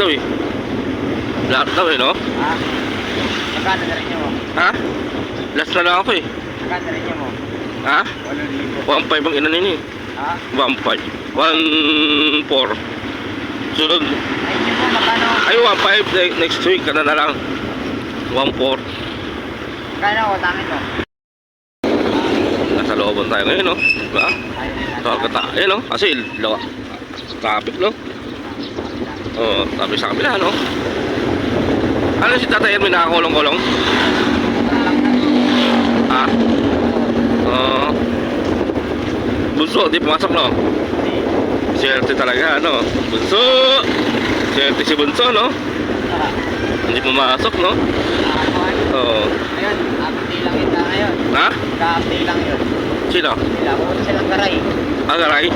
daw eh. Lahat daw eh, no? Ha? Magkano na rin niyo mo? Ha? Last na lang ako eh. Magkano na rin niyo mo? Ha? 8,000. 1.5 ang inanin eh. Ha? 1.5. 1.4. Sunod. Ay, niyo po, magkano? Ay, 1.5 next week. Ano na lang. 1.4. Magkano utangin mo? Nasa looban tayo ngayon, no? Diba? Kalkata. Eh, no? Kasi, traffic, no? Oo, traffic sa kabila, no? Ano si Tatay Erwin nakakulong-kulong? Ha? Oo. Bunso, di pumasok, no? Swerte talaga, no? Bunso! Swerte si Bunso, no? Hindi pumasok, no? Oo. Ayun, update lang yun na ngayon. Ha? Ka-update lang yun. Sino? Sila, pumunta silang garay. Agaray?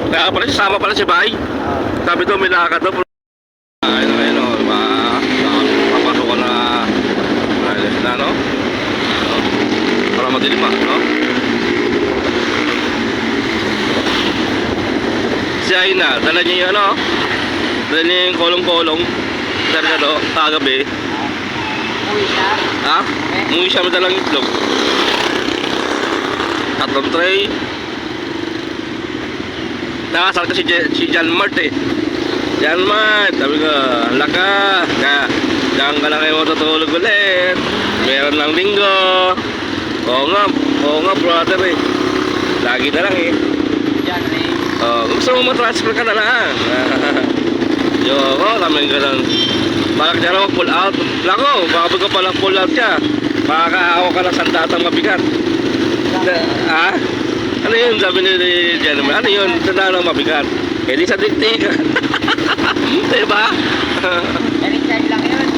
Kaya pala, sasama pala si Bay. Sabi daw, may lakad daw. Ayun na ngayon, no? Papasok ko na na, no? Para madilim, no? Si Aina, dala niya yung ano? Dala niya yung kolong-kolong. Sargado, kagabi. Uwi siya. Ha? Umuwi siya madalang itlog. Tatlong tray. Nakasal kasi si John Mart eh. John Mart, sabi ko, laka. Diyan ka na kayo matutulog ulit. Meron lang linggo. Oo nga brother eh. Lagi na lang eh. Diyan eh. Gusto mo matransfer ka na lang. Yoko, kami ganun. Bakit niya naman pull out? Lako, baka baga palang pull out siya. Makakaawa ka ng sandatang mabigat. Ha? Ano yun? Sabi ni Gentleman, ano yun? Sandatang mabigat. Eh di sa diktik. Diba? Anytime lang yun.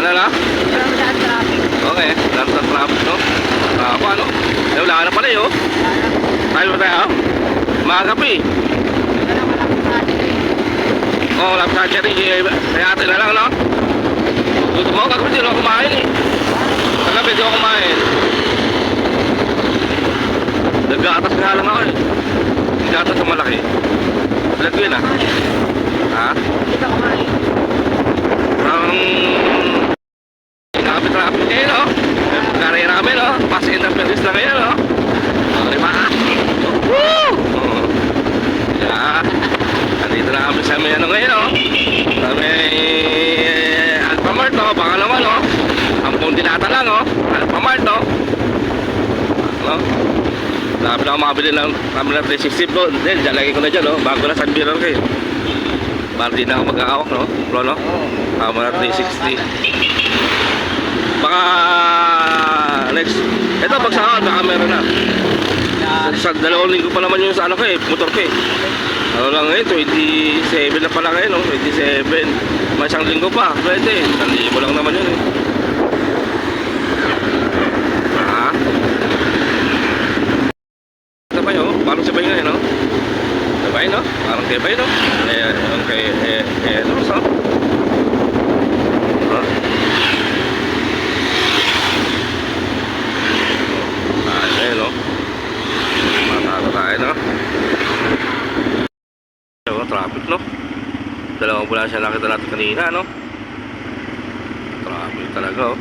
Ano na? Pero saan traffic? Okay, lahat ng traffic, no? Ako ano? Eh wala ka na pala yun. Tayo ba tayo? Maagap eh. Wala malapit sa atin eh. Oo, lapit sa cherry. Kaya atin na lang, no? Gusto mo, kagabi di ako kumain eh. Kagabi di ako kumain. Nag-aatas nga lang ako eh. Nag-aatas sa malaki. Alag yun ah. Ha? Hindi ka kumain. Traffic eh, no? Karera kami, no? Pass interference lang ngayon, no? Lima. Woo! Yeah. Andito na kami sa may ano ngayon, no? Sa may Alphamart, no? Baka naman, no? Ang Pundinata lang, no? Alphamart, no? No? Sabi na ako makabili ng camera 360 Pro. Then, lagay ko na dyan, no? Bago na San Mirror kayo. Para di na ako magkakawak, no? Pro, no? Camera 360. Baka next. Ito, pag saan, baka meron na. Sa 2 linggo pa naman yung sa ano ko eh, motor ko eh. Ano lang ngayon, 27 na pala ngayon, no? 27. May 1 linggo pa, pwede. 1,000 lang naman yun eh. Ha? Sabay, oh. Parang sabay nga eh, no? Sabay, no? Parang sabay, no? No? So? Ha? Ayun, no? Matalo tayo, no? Traffic, no? Dalawang ambulansya nakita natin kanina, no? Traffic talaga, oh.